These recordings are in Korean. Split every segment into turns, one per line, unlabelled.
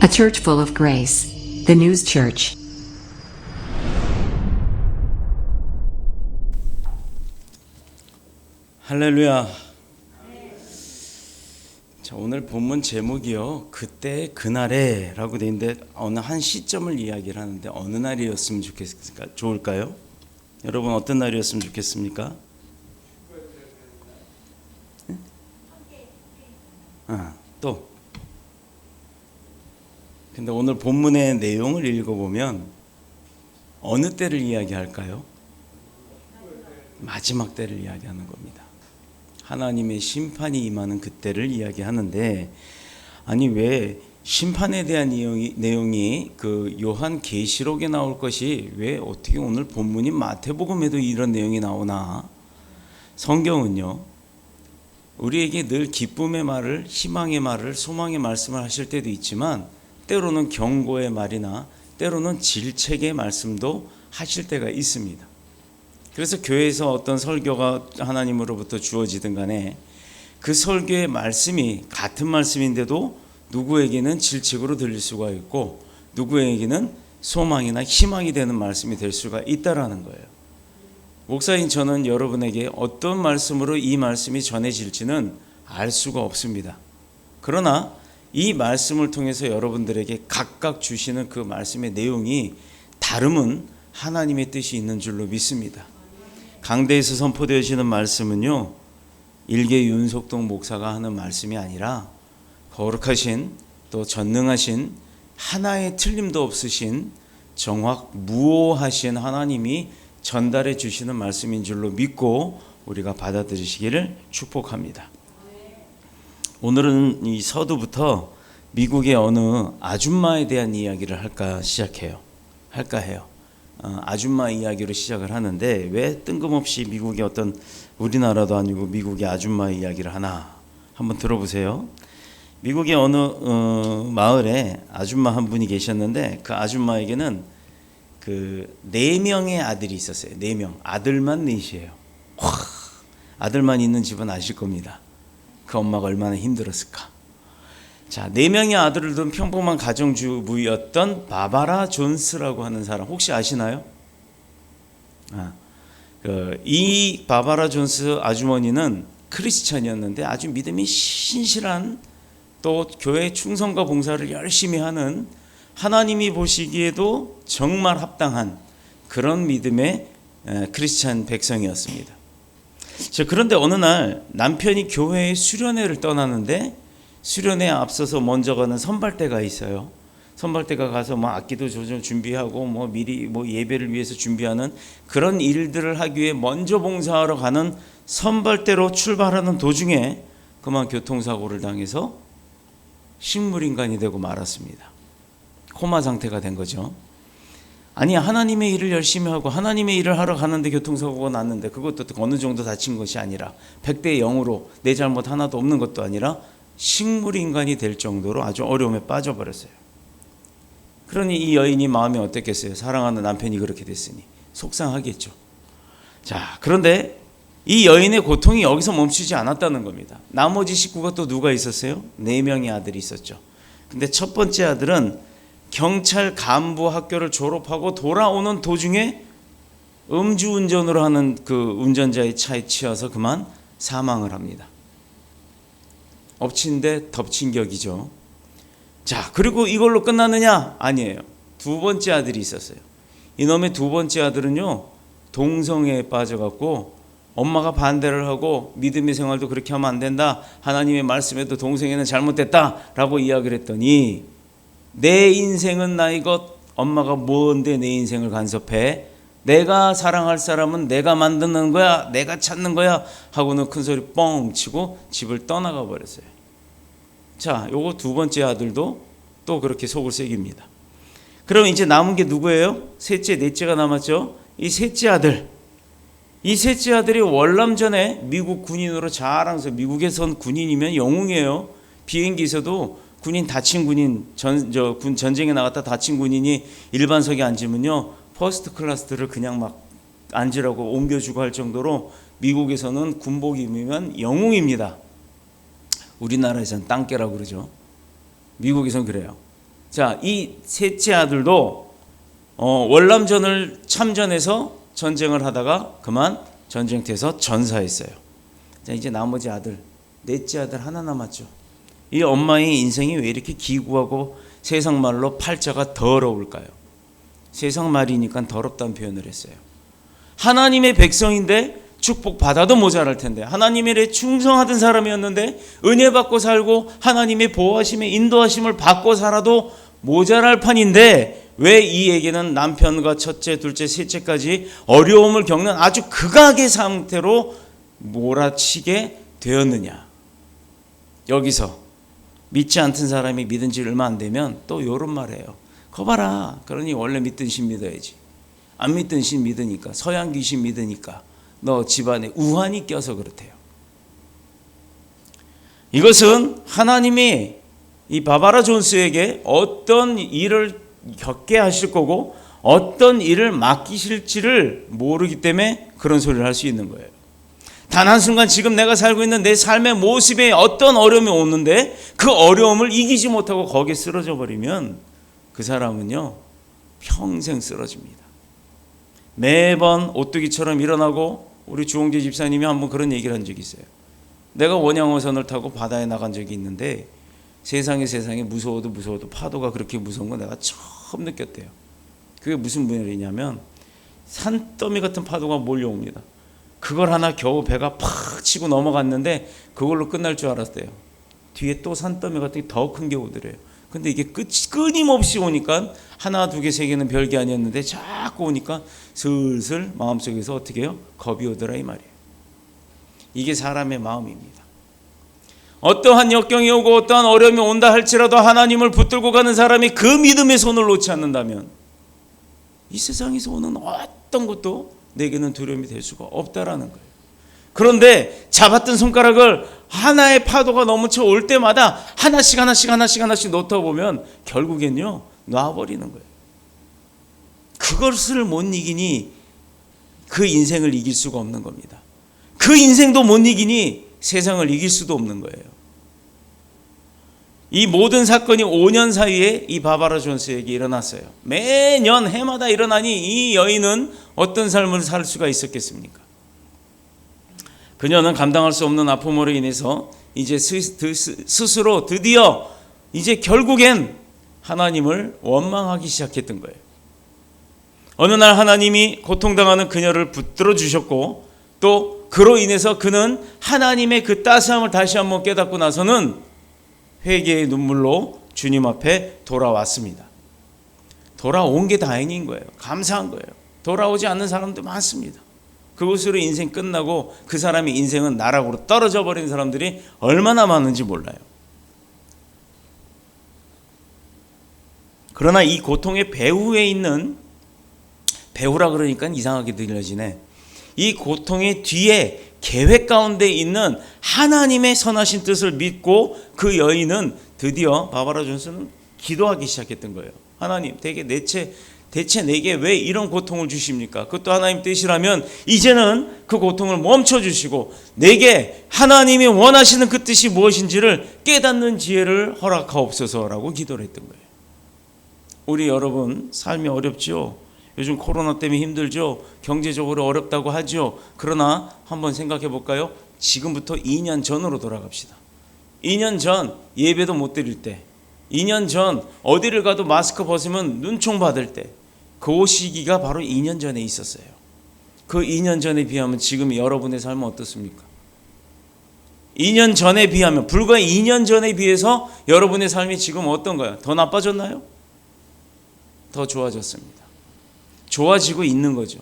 A church full of grace. The News Church.
할렐루야. 자, 오늘 본문 제목이요, 그때 그날에 라고 되어 있는데 어느 한 시점을 이야기를 하는데 어느 날이었으면 좋을까요? 여러분 어떤 날이었으면 좋겠습니까? 네? 또 근데 오늘 본문의 내용을 읽어보면 어느 때를 이야기할까요? 마지막 때를 이야기하는 겁니다. 하나님의 심판이 임하는 그때를 이야기하는데, 아니 왜 심판에 대한 내용이 그 요한 계시록에 나올 것이 왜 어떻게 오늘 본문인 마태복음에도 이런 내용이 나오나? 성경은요, 우리에게 늘 기쁨의 말을, 희망의 말을, 소망의 말씀을 하실 때도 있지만 때로는 경고의 말이나 때로는 질책의 말씀도 하실 때가 있습니다. 그래서 교회에서 어떤 설교가 하나님으로부터 주어지든 간에 그 설교의 말씀이 같은 말씀인데도 누구에게는 질책으로 들릴 수가 있고 누구에게는 소망이나 희망이 되는 말씀이 될 수가 있다라는 거예요. 목사인 저는 여러분에게 어떤 말씀으로 이 말씀이 전해질지는 알 수가 없습니다. 그러나 이 말씀을 통해서 여러분들에게 각각 주시는 그 말씀의 내용이 다름은 하나님의 뜻이 있는 줄로 믿습니다. 강대에서 선포되어지는 말씀은요, 일개 윤석동 목사가 하는 말씀이 아니라 거룩하신 또 전능하신 하나의 틀림도 없으신 정확무오하신 하나님이 전달해 주시는 말씀인 줄로 믿고 우리가 받아들이시기를 축복합니다. 오늘은 이 서두부터 미국의 어느 아줌마에 대한 이야기를 할까 해요. 아줌마 이야기로 시작을 하는데 왜 뜬금없이 미국의 어떤 우리나라도 아니고 미국의 아줌마 이야기를 하나 한번 들어보세요. 미국의 어느 마을에 아줌마 한 분이 계셨는데 그 아줌마에게는 그 4명의 아들이 있었어요. 4명. 아들만 4이에요. 아들만 있는 집은 아실 겁니다. 그 엄마가 얼마나 힘들었을까. 자, 4명의 아들을 둔 평범한 가정주부였던 바바라 존스라고 하는 사람 혹시 아시나요? 이 바바라 존스 아주머니는 크리스찬이었는데 아주 믿음이 신실한, 또 교회 충성과 봉사를 열심히 하는, 하나님이 보시기에도 정말 합당한 그런 믿음의 크리스찬 백성이었습니다. 자, 그런데 어느 날 남편이 교회에 수련회를 떠나는데 수련회에 앞서서 먼저 가는 선발대가 있어요. 선발대가 가서 악기도 조절 준비하고 미리 예배를 위해서 준비하는 그런 일들을 하기 위해 먼저 봉사하러 가는 선발대로 출발하는 도중에 그만 교통사고를 당해서 식물인간이 되고 말았습니다. 코마 상태가 된 거죠. 아니, 하나님의 일을 열심히 하고 하나님의 일을 하러 가는데 교통사고가 났는데 그것도 어느 정도 다친 것이 아니라 100대 0으로 내 잘못 하나도 없는 것도 아니라 식물인간이 될 정도로 아주 어려움에 빠져버렸어요. 그러니 이 여인이 마음이 어땠겠어요? 사랑하는 남편이 그렇게 됐으니 속상하겠죠. 자, 그런데 이 여인의 고통이 여기서 멈추지 않았다는 겁니다. 나머지 식구가 또 누가 있었어요? 4명의 아들이 있었죠. 근데 첫 번째 아들은 경찰 간부 학교를 졸업하고 돌아오는 도중에 음주운전으로 하는 그 운전자의 차에 치여서 그만 사망을 합니다. 엎친 데 덮친 격이죠. 자, 그리고 이걸로 끝나느냐? 아니에요. 두 번째 아들이 있었어요. 이놈의 두 번째 아들은요, 동성애에 빠져갖고 엄마가 반대를 하고 믿음의 생활도 그렇게 하면 안 된다, 하나님의 말씀에도 동성애는 잘못됐다라고 이야기를 했더니 내 인생은 나의 것, 엄마가 뭔데 내 인생을 간섭해? 내가 사랑할 사람은 내가 만드는 거야, 내가 찾는 거야 하고는 큰 소리 뻥 치고 집을 떠나가 버렸어요. 자, 요거 두 번째 아들도 또 그렇게 속을 새깁니다. 그럼 이제 남은 게 누구예요? 셋째, 넷째가 남았죠. 이 셋째 아들이 월남전에 미국 군인으로 자랑해서, 미국에선 군인이면 영웅이에요. 비행기에서도 군인, 다친 군인, 전쟁에 나갔다 다친 군인이 일반석에 앉으면요, 퍼스트 클래스들을 그냥 막 앉으라고 옮겨주고 할 정도로 미국에서는 군복 입으면 영웅입니다. 우리나라에서는 땅개라고 그러죠. 미국에서는 그래요. 자, 이 셋째 아들도 월남전을 참전해서 전쟁을 하다가 그만 전쟁터에서 전사했어요. 자, 이제 나머지 아들, 넷째 아들 하나 남았죠. 이 엄마의 인생이 왜 이렇게 기구하고 세상 말로 팔자가 더러울까요? 세상 말이니까 더럽다는 표현을 했어요. 하나님의 백성인데 축복 받아도 모자랄 텐데, 하나님의 일에 충성하던 사람이었는데 은혜 받고 살고 하나님의 보호하심에 인도하심을 받고 살아도 모자랄 판인데, 왜 이에게는 남편과 첫째, 둘째, 셋째까지 어려움을 겪는 아주 극악의 상태로 몰아치게 되었느냐. 여기서 믿지 않던 사람이 믿은 지 얼마 안 되면 또 이런 말 해요. 거 봐라, 그러니 원래 믿던 신 믿어야지. 안 믿던 신 믿으니까, 서양 귀신 믿으니까 너 집안에 우환이 껴서 그렇대요. 이것은 하나님이 이 바바라 존스에게 어떤 일을 겪게 하실 거고 어떤 일을 맡기실지를 모르기 때문에 그런 소리를 할 수 있는 거예요. 단 한순간 지금 내가 살고 있는 내 삶의 모습에 어떤 어려움이 오는데 그 어려움을 이기지 못하고 거기에 쓰러져 버리면 그 사람은요 평생 쓰러집니다. 매번 오뚜기처럼 일어나고, 우리 주홍재 집사님이 한번 그런 얘기를 한 적이 있어요. 내가 원양어선을 타고 바다에 나간 적이 있는데 세상에 무서워도 파도가 그렇게 무서운 거 내가 처음 느꼈대요. 그게 무슨 말이냐면 산더미 같은 파도가 몰려옵니다. 그걸 하나 겨우 배가 팍 치고 넘어갔는데 그걸로 끝날 줄 알았대요. 뒤에 또 산더미 같은 게 더 큰 게 오더래요. 근데 이게 끊임없이 오니까 하나, 두 개, 세 개는 별게 아니었는데 자꾸 오니까 슬슬 마음속에서 어떻게 해요? 겁이 오더라 이 말이에요. 이게 사람의 마음입니다. 어떠한 역경이 오고 어떠한 어려움이 온다 할지라도 하나님을 붙들고 가는 사람이 그 믿음의 손을 놓지 않는다면 이 세상에서 오는 어떤 것도 내게는 두려움이 될 수가 없다라는 거예요. 그런데 잡았던 손가락을 하나의 파도가 넘쳐 올 때마다 하나씩 놓다 보면 결국엔요 놔버리는 거예요. 그것을 못 이기니 그 인생을 이길 수가 없는 겁니다. 그 인생도 못 이기니 세상을 이길 수도 없는 거예요. 이 모든 사건이 5년 사이에 이 바바라 존스에게 일어났어요. 매년 해마다 일어나니 이 여인은 어떤 삶을 살 수가 있었겠습니까? 그녀는 감당할 수 없는 아픔으로 인해서 이제 스스로 드디어 이제 결국엔 하나님을 원망하기 시작했던 거예요. 어느 날 하나님이 고통당하는 그녀를 붙들어 주셨고, 또 그로 인해서 그는 하나님의 그 따스함을 다시 한번 깨닫고 나서는 회개의 눈물로 주님 앞에 돌아왔습니다. 돌아온 게 다행인 거예요. 감사한 거예요. 돌아오지 않는 사람도 많습니다. 그것으로 인생 끝나고 그 사람의 인생은 나락으로 떨어져 버린 사람들이 얼마나 많은지 몰라요. 그러나 이 고통의 배후에 있는, 배후라 그러니까 이상하게 들려지네, 이 고통의 뒤에 계획 가운데 있는 하나님의 선하신 뜻을 믿고 그 여인은 드디어 바바라 존스는 기도하기 시작했던 거예요. 하나님, 대체 내게 왜 이런 고통을 주십니까? 그것도 하나님 뜻이라면 이제는 그 고통을 멈춰주시고 내게 하나님이 원하시는 그 뜻이 무엇인지를 깨닫는 지혜를 허락하옵소서라고 기도를 했던 거예요. 우리 여러분 삶이 어렵죠? 요즘 코로나 때문에 힘들죠? 경제적으로 어렵다고 하죠? 그러나 한번 생각해 볼까요? 지금부터 2년 전으로 돌아갑시다. 2년 전 예배도 못 드릴 때, 2년 전 어디를 가도 마스크 벗으면 눈총 받을 때, 그 시기가 바로 2년 전에 있었어요. 그 2년 전에 비하면 지금 여러분의 삶은 어떻습니까? 2년 전에 비하면, 불과 2년 전에 비해서 여러분의 삶이 지금 어떤가요? 더 나빠졌나요? 더 좋아졌습니다. 좋아지고 있는 거죠.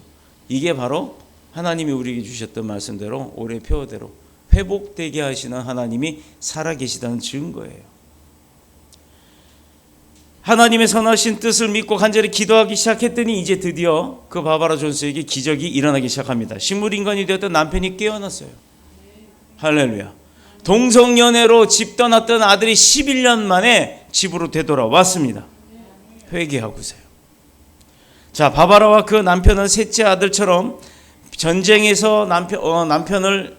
이게 바로 하나님이 우리에게 주셨던 말씀대로, 올해 표어대로 회복되게 하시는 하나님이 살아계시다는 증거예요. 하나님의 선하신 뜻을 믿고 간절히 기도하기 시작했더니 이제 드디어 그 바바라 존스에게 기적이 일어나기 시작합니다. 식물인간이 되었던 남편이 깨어났어요. 할렐루야. 동성연애로 집 떠났던 아들이 11년 만에 집으로 되돌아왔습니다. 회개하고서요. 자, 바바라와 그 남편은 셋째 아들처럼 전쟁에서 남편을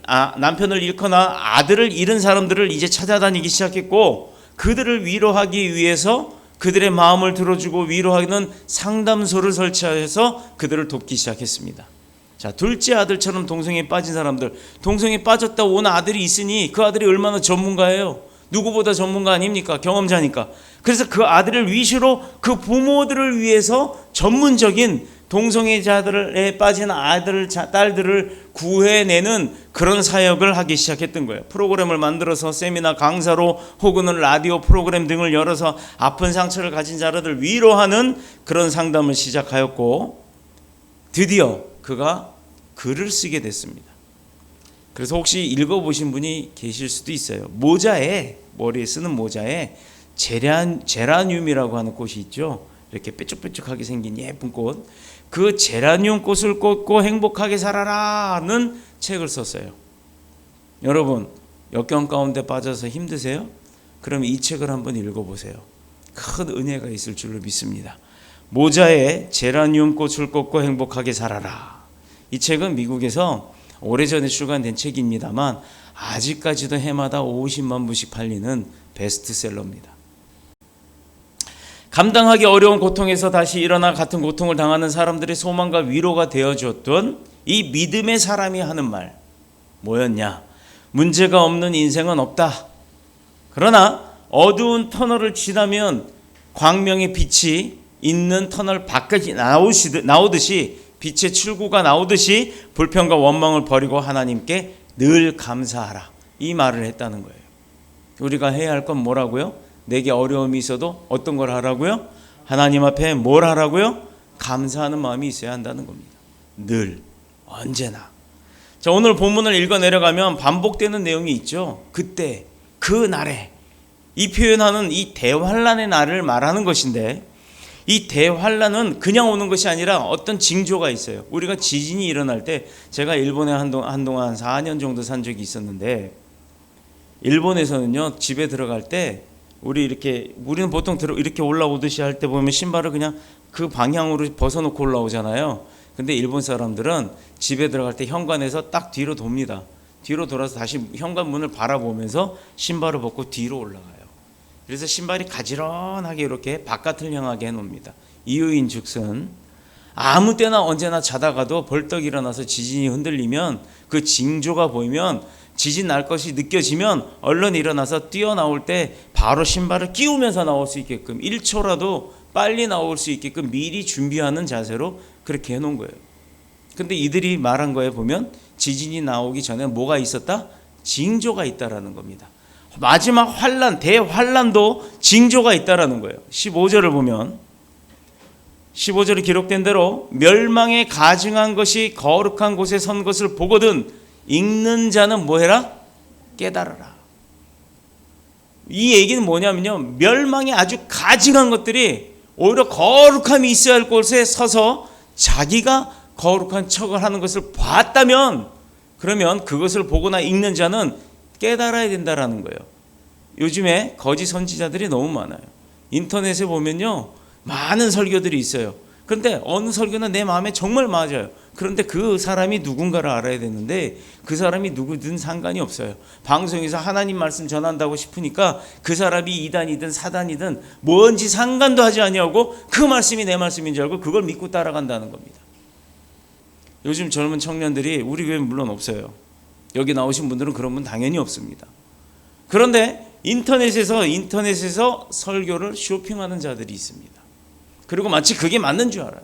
잃거나 아들을 잃은 사람들을 이제 찾아다니기 시작했고, 그들을 위로하기 위해서 그들의 마음을 들어주고 위로하는 상담소를 설치해서 그들을 돕기 시작했습니다. 자, 둘째 아들처럼 동성애에 빠진 사람들, 동성애에 빠졌다 온 아들이 있으니 그 아들이 얼마나 전문가예요. 누구보다 전문가 아닙니까? 경험자니까. 그래서 그 아들을 위시로 그 부모들을 위해서 전문적인 동성애자들에 빠진 아들, 딸들을 구해내는 그런 사역을 하기 시작했던 거예요. 프로그램을 만들어서 세미나 강사로 혹은 라디오 프로그램 등을 열어서 아픈 상처를 가진 자들을 위로하는 그런 상담을 시작하였고, 드디어 그가 글을 쓰게 됐습니다. 그래서 혹시 읽어보신 분이 계실 수도 있어요. 모자에, 머리에 쓰는 모자에 제라늄이라고 하는 꽃이 있죠. 이렇게 뾰족뾰족하게 생긴 예쁜 꽃. 그 제라늄 꽃을 꽂고 행복하게 살아라는 책을 썼어요. 여러분, 역경 가운데 빠져서 힘드세요? 그럼 이 책을 한번 읽어보세요. 큰 은혜가 있을 줄로 믿습니다. 모자에 제라늄 꽃을 꽂고 행복하게 살아라. 이 책은 미국에서 오래전에 출간된 책입니다만 아직까지도 해마다 50만 부씩 팔리는 베스트셀러입니다. 감당하기 어려운 고통에서 다시 일어나 같은 고통을 당하는 사람들의 소망과 위로가 되어줬던 이 믿음의 사람이 하는 말 뭐였냐? 문제가 없는 인생은 없다. 그러나 어두운 터널을 지나면 광명의 빛이 있는 터널 밖까지 나오듯이 빛의 출구가 나오듯이 불평과 원망을 버리고 하나님께 늘 감사하라. 이 말을 했다는 거예요. 우리가 해야 할 건 뭐라고요? 내게 어려움이 있어도 어떤 걸 하라고요? 하나님 앞에 뭘 하라고요? 감사하는 마음이 있어야 한다는 겁니다. 늘, 언제나. 자, 오늘 본문을 읽어 내려가면 반복되는 내용이 있죠. 그때, 그 날에. 이 표현하는 이 대환란의 날을 말하는 것인데, 이 대환란은 그냥 오는 것이 아니라 어떤 징조가 있어요. 우리가 지진이 일어날 때, 제가 일본에 한동안 4년 정도 산 적이 있었는데, 일본에서는요, 집에 들어갈 때 우리는 보통 이렇게 올라오듯이 할 때 보면 신발을 그냥 그 방향으로 벗어놓고 올라오잖아요. 근데 일본 사람들은 집에 들어갈 때 현관에서 딱 뒤로 돕니다. 뒤로 돌아서 다시 현관문을 바라보면서 신발을 벗고 뒤로 올라가요. 그래서 신발이 가지런하게 이렇게 바깥을 향하게 해놓습니다. 이유인즉슨 아무 때나 언제나 자다가도 벌떡 일어나서 지진이 흔들리면 그 징조가 보이면 지진 날 것이 느껴지면 얼른 일어나서 뛰어나올 때 바로 신발을 끼우면서 나올 수 있게끔 1초라도 빨리 나올 수 있게끔 미리 준비하는 자세로 그렇게 해놓은 거예요. 근데 이들이 말한 거에 보면 지진이 나오기 전에 뭐가 있었다? 징조가 있다라는 겁니다. 마지막 환란, 대환란도 징조가 있다라는 거예요. 15절을 보면 15절에 기록된 대로 멸망에 가증한 것이 거룩한 곳에 선 것을 보거든 읽는 자는 뭐 해라? 깨달아라. 이 얘기는 뭐냐면요, 멸망에 아주 가증한 것들이 오히려 거룩함이 있어야 할 곳에 서서 자기가 거룩한 척을 하는 것을 봤다면, 그러면 그것을 보거나 읽는 자는 깨달아야 된다라는 거예요. 요즘에 거짓 선지자들이 너무 많아요. 인터넷에 보면요, 많은 설교들이 있어요. 그런데 어느 설교는 내 마음에 정말 맞아요. 그런데 그 사람이 누군가를 알아야 되는데 그 사람이 누구든 상관이 없어요. 방송에서 하나님 말씀 전한다고 싶으니까 그 사람이 이단이든 사단이든 뭔지 상관도 하지 아니하고 그 말씀이 내 말씀인 줄 알고 그걸 믿고 따라간다는 겁니다. 요즘 젊은 청년들이 우리 교회는 물론 없어요. 여기 나오신 분들은 그런 분 당연히 없습니다. 그런데 인터넷에서 설교를 쇼핑하는 자들이 있습니다. 그리고 마치 그게 맞는 줄 알아요.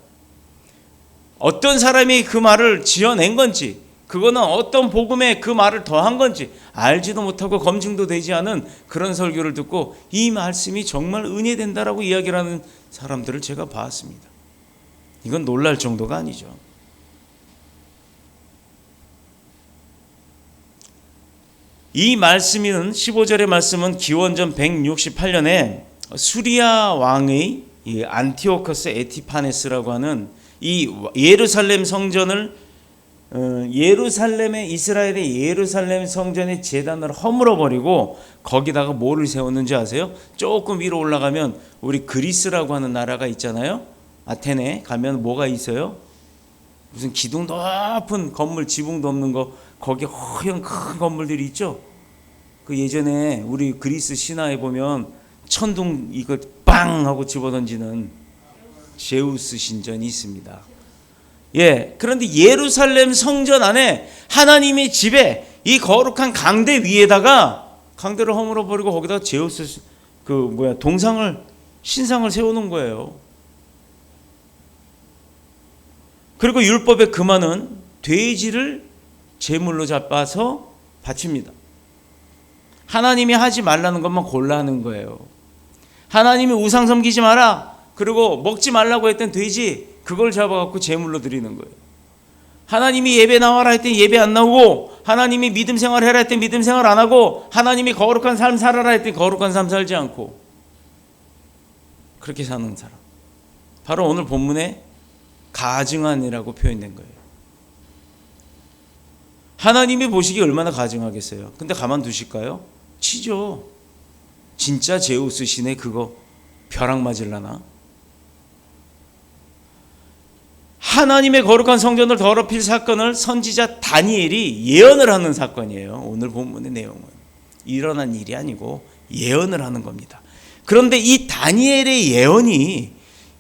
어떤 사람이 그 말을 지어낸 건지, 그거는 어떤 복음에 그 말을 더한 건지 알지도 못하고 검증도 되지 않은 그런 설교를 듣고 이 말씀이 정말 은혜된다라고 이야기를 하는 사람들을 제가 봤습니다. 이건 놀랄 정도가 아니죠. 이 말씀은 15절의 말씀은 기원전 168년에 수리아 왕의 이 안티오커스 에티파네스라고 하는 이 예루살렘 성전을 예루살렘의 이스라엘의 예루살렘 성전의 제단을 허물어 버리고 거기다가 뭐를 세웠는지 아세요? 조금 위로 올라가면 우리 그리스라고 하는 나라가 있잖아요. 아테네 가면 뭐가 있어요? 무슨 기둥 높은 건물, 지붕도 없는 거, 거기 허연 큰 건물들이 있죠. 그 예전에 우리 그리스 신화에 보면 천둥 이거 빵 하고 집어던지는 제우스 신전이 있습니다. 예, 그런데 예루살렘 성전 안에 하나님의 집에 이 거룩한 강대 위에다가 강대를 허물어 버리고 거기다 제우스 신상을 세우는 거예요. 그리고 율법의 금하는 돼지를 제물로 잡아서 바칩니다. 하나님이 하지 말라는 것만 골라 하는 거예요. 하나님이 우상 섬기지 마라, 그리고 먹지 말라고 했던 돼지 그걸 잡아갖고 제물로 드리는 거예요. 하나님이 예배 나와라 했더니 예배 안 나오고, 하나님이 믿음 생활 해라 했더니 믿음 생활 안 하고, 하나님이 거룩한 삶 살아라 했더니 거룩한 삶 살지 않고, 그렇게 사는 사람, 바로 오늘 본문에 가증한이라고 표현된 거예요. 하나님이 보시기 얼마나 가증하겠어요. 근데 가만두실까요? 치죠. 진짜 제우스 신의 그거 벼락 맞을라나? 하나님의 거룩한 성전을 더럽힐 사건을 선지자 다니엘이 예언을 하는 사건이에요. 오늘 본문의 내용은 일어난 일이 아니고 예언을 하는 겁니다. 그런데 이 다니엘의 예언이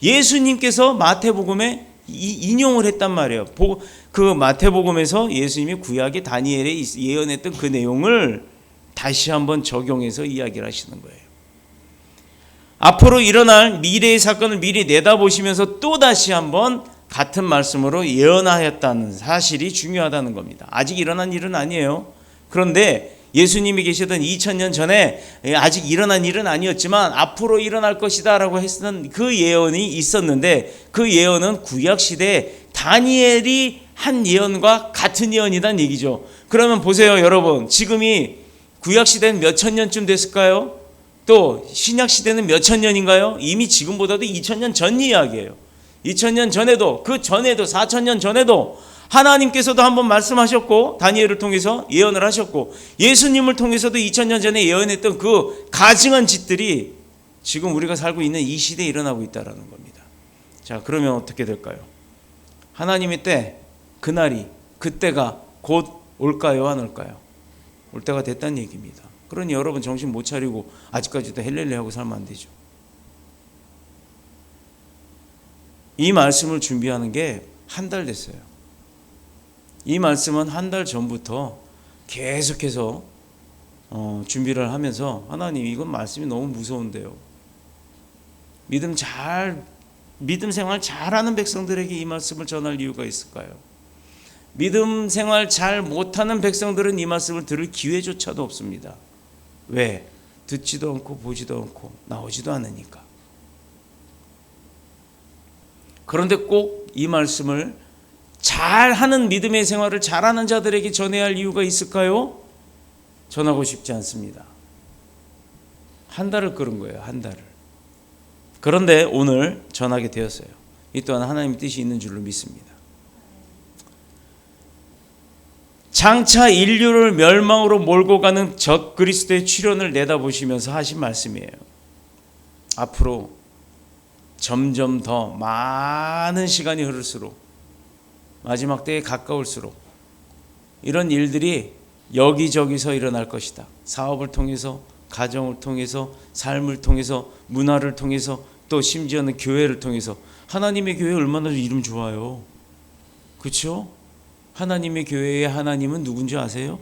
예수님께서 마태복음에 인용을 했단 말이에요. 그 마태복음에서 예수님이 구약의 다니엘에 예언했던 그 내용을 다시 한번 적용해서 이야기를 하시는 거예요. 앞으로 일어날 미래의 사건을 미리 내다보시면서 또 다시 한번 같은 말씀으로 예언하였다는 사실이 중요하다는 겁니다. 아직 일어난 일은 아니에요. 그런데 예수님이 계시던 2000년 전에 아직 일어난 일은 아니었지만 앞으로 일어날 것이다 라고 했던 그 예언이 있었는데, 그 예언은 구약시대에 다니엘이 한 예언과 같은 예언이란 얘기죠. 그러면 보세요 여러분, 지금이 구약시대는 몇 천 년쯤 됐을까요? 또 신약시대는 몇 천 년인가요? 이미 지금보다도 2000년 전 이야기예요. 2000년 전에도, 그 전에도 4000년 전에도 하나님께서도 한번 말씀하셨고, 다니엘을 통해서 예언을 하셨고, 예수님을 통해서도 2000년 전에 예언했던 그 가증한 짓들이 지금 우리가 살고 있는 이 시대에 일어나고 있다는 겁니다. 자, 그러면 어떻게 될까요? 하나님의 때, 그날이, 그때가 곧 올까요, 안 올까요? 올 때가 됐다는 얘기입니다. 그러니 여러분 정신 못 차리고 아직까지도 헬렐레하고 살면 안 되죠. 이 말씀을 준비하는 게 한 달 됐어요. 이 말씀은 한 달 전부터 계속해서 준비를 하면서, 하나님 이건 말씀이 너무 무서운데요. 믿음 생활 잘하는 백성들에게 이 말씀을 전할 이유가 있을까요? 믿음 생활 잘 못하는 백성들은 이 말씀을 들을 기회조차도 없습니다. 왜? 듣지도 않고 보지도 않고 나오지도 않으니까. 그런데 꼭 이 말씀을 잘하는 믿음의 생활을 잘하는 자들에게 전해야 할 이유가 있을까요? 전하고 싶지 않습니다. 한 달을 끌은 거예요. 한 달을. 그런데 오늘 전하게 되었어요. 이 또한 하나님의 뜻이 있는 줄로 믿습니다. 장차 인류를 멸망으로 몰고 가는 적 그리스도의 출현을 내다보시면서 하신 말씀이에요. 앞으로 점점 더 많은 시간이 흐를수록, 마지막 때에 가까울수록 이런 일들이 여기저기서 일어날 것이다. 사업을 통해서, 가정을 통해서, 삶을 통해서, 문화를 통해서, 또 심지어는 교회를 통해서. 하나님의 교회 얼마나 이름 좋아요. 그렇죠? 하나님의 교회의 하나님은 누군지 아세요?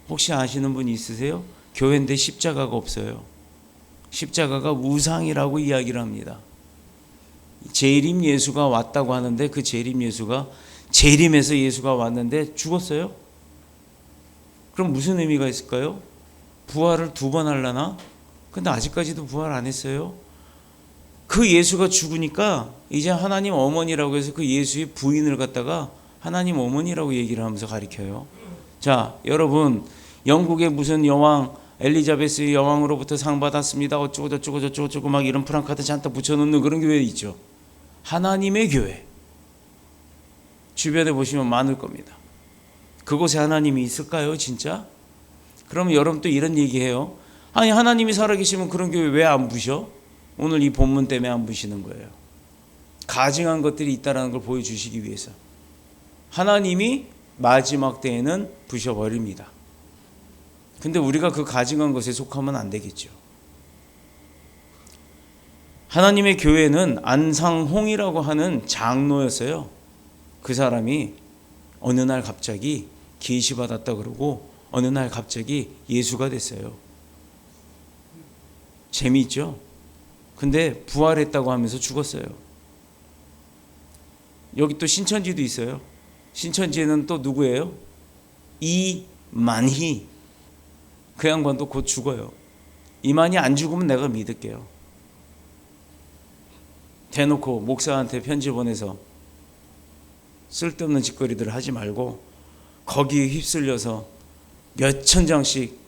혹시 아시는 분 있으세요? 교회인데 십자가가 없어요. 십자가가 우상이라고 이야기를 합니다. 재림 예수가 왔다고 하는데, 그 재림 예수가, 재림에서 예수가 왔는데 죽었어요? 그럼 무슨 의미가 있을까요? 부활을 2번 하려나? 근데 아직까지도 부활 안 했어요. 그 예수가 죽으니까 이제 하나님 어머니라고 해서 그 예수의 부인을 갖다가 하나님 어머니라고 얘기를 하면서 가리켜요. 자, 여러분, 영국의 무슨 여왕, 엘리자베스 여왕으로부터 상 받았습니다. 어쩌고 저쩌고 저쩌고 저쩌고 막 이런 프랑카드 잔뜩 붙여놓는 그런 교회 있죠. 하나님의 교회. 주변에 보시면 많을 겁니다. 그곳에 하나님이 있을까요, 진짜? 그럼 여러분 또 이런 얘기해요. 아니, 하나님이 살아계시면 그런 교회 왜 안 부셔? 오늘 이 본문 때문에 안 부시는 거예요. 가증한 것들이 있다는 걸 보여주시기 위해서. 하나님이 마지막 때에는 부셔버립니다. 근데 우리가 그 가증한 것에 속하면 안 되겠죠. 하나님의 교회는 안상홍이라고 하는 장로였어요. 그 사람이 어느 날 갑자기 계시받았다 그러고 어느 날 갑자기 예수가 됐어요. 재미있죠? 근데 부활했다고 하면서 죽었어요. 여기 또 신천지도 있어요. 신천지에는 또 누구예요? 이만희. 그 양반도 곧 죽어요. 이만희 안 죽으면 내가 믿을게요. 대놓고 목사한테 편지 보내서 쓸데없는 짓거리들을 하지 말고 거기에 휩쓸려서 몇천 장씩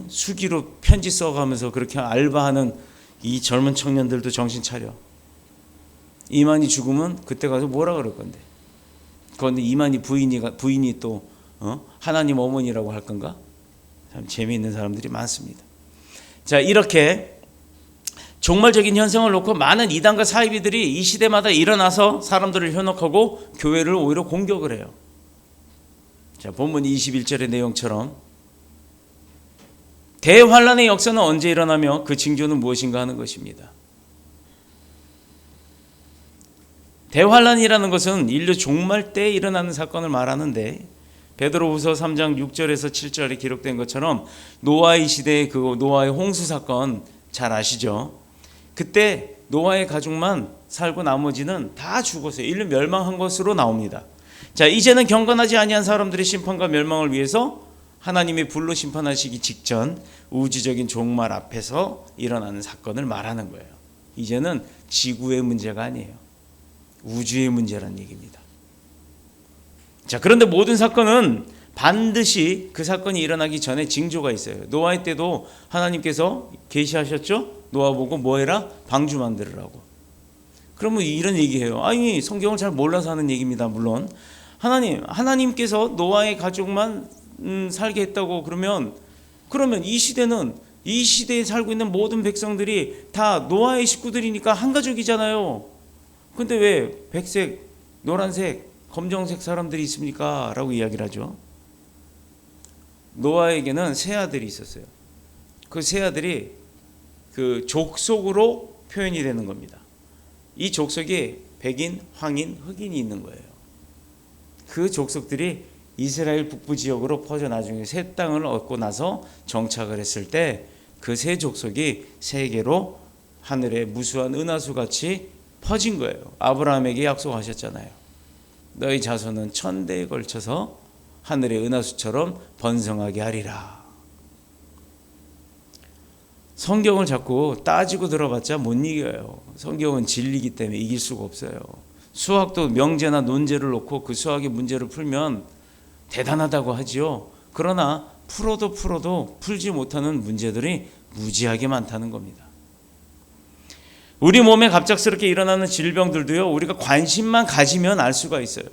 수기로 편지 써가면서 그렇게 알바하는 이 젊은 청년들도 정신 차려. 이만희 죽으면 그때 가서 뭐라 그럴 건데. 그런데 이만희 부인이 또 하나님 어머니라고 할 건가? 참 재미있는 사람들이 많습니다. 자, 이렇게 종말적인 현상을 놓고 많은 이단과 사이비들이 이 시대마다 일어나서 사람들을 현혹하고 교회를 오히려 공격을 해요. 자, 본문 21절의 내용처럼 대환란의 역사는 언제 일어나며 그 징조는 무엇인가 하는 것입니다. 대환란이라는 것은 인류 종말 때 일어나는 사건을 말하는데 베드로후서 3장 6절에서 7절에 기록된 것처럼 노아의 시대의 그 노아의 홍수 사건 잘 아시죠? 그때 노아의 가족만 살고 나머지는 다 죽었어요. 인류 멸망한 것으로 나옵니다. 자, 이제는 경건하지 아니한 사람들의 심판과 멸망을 위해서 하나님이 불로 심판하시기 직전 우주적인 종말 앞에서 일어나는 사건을 말하는 거예요. 이제는 지구의 문제가 아니에요. 우주의 문제란 얘기입니다. 자, 그런데 모든 사건은 반드시 그 사건이 일어나기 전에 징조가 있어요. 노아의 때도 하나님께서 계시하셨죠? 노아 보고 뭐 해라? 방주 만들으라고. 그러면 이런 얘기해요. 아니, 성경을 잘 몰라서 하는 얘기입니다. 물론 하나님께서 노아의 가족만 살게 했다고 그러면 이 시대는 이 시대에 살고 있는 모든 백성들이 다 노아의 식구들이니까 한 가족이잖아요. 근데 왜 백색, 노란색, 검정색 사람들이 있습니까? 라고 이야기를 하죠. 노아에게는 세 아들이 있었어요. 그 세 아들이 그 족속으로 표현이 되는 겁니다. 이 족속이 백인, 황인, 흑인이 있는 거예요. 그 족속들이 이스라엘 북부 지역으로 퍼져 나중에 새 땅을 얻고 나서 정착을 했을 때 그 세 족속이 세계로 하늘의 무수한 은하수 같이 퍼진 거예요. 아브라함에게 약속하셨잖아요. 너희 자손은 1000대에 걸쳐서 하늘의 은하수처럼 번성하게 하리라. 성경을 자꾸 따지고 들어봤자 못 이겨요. 성경은 진리이기 때문에 이길 수가 없어요. 수학도 명제나 논제를 놓고 그 수학의 문제를 풀면 대단하다고 하지요. 그러나 풀어도 풀지 못하는 문제들이 무지하게 많다는 겁니다. 우리 몸에 갑작스럽게 일어나는 질병들도요, 우리가 관심만 가지면 알 수가 있어요.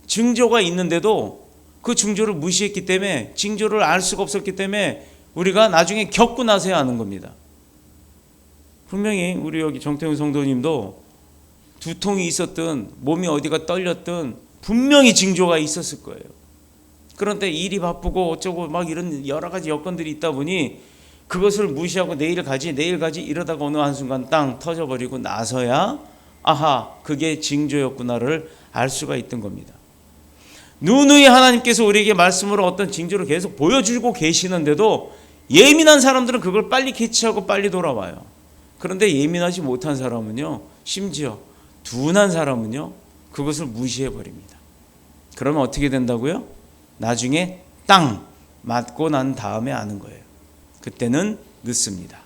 징조가 있는데도 그 징조를 무시했기 때문에, 징조를 알 수가 없었기 때문에 우리가 나중에 겪고 나서야 아는 겁니다. 분명히 우리 여기 정태훈 성도님도 두통이 있었든 몸이 어디가 떨렸든 분명히 징조가 있었을 거예요. 그런데 일이 바쁘고 어쩌고 막 이런 여러 가지 여건들이 있다 보니 그것을 무시하고 내일 가지 이러다가 어느 한순간 땅 터져버리고 나서야 아하, 그게 징조였구나를 알 수가 있던 겁니다. 누누이 하나님께서 우리에게 말씀으로 어떤 징조를 계속 보여주고 계시는데도 예민한 사람들은 그걸 빨리 캐치하고 빨리 돌아와요. 그런데 예민하지 못한 사람은요, 심지어 둔한 사람은요, 그것을 무시해버립니다. 그러면 어떻게 된다고요? 나중에 땅 맞고 난 다음에 아는 거예요. 그때는 늦습니다.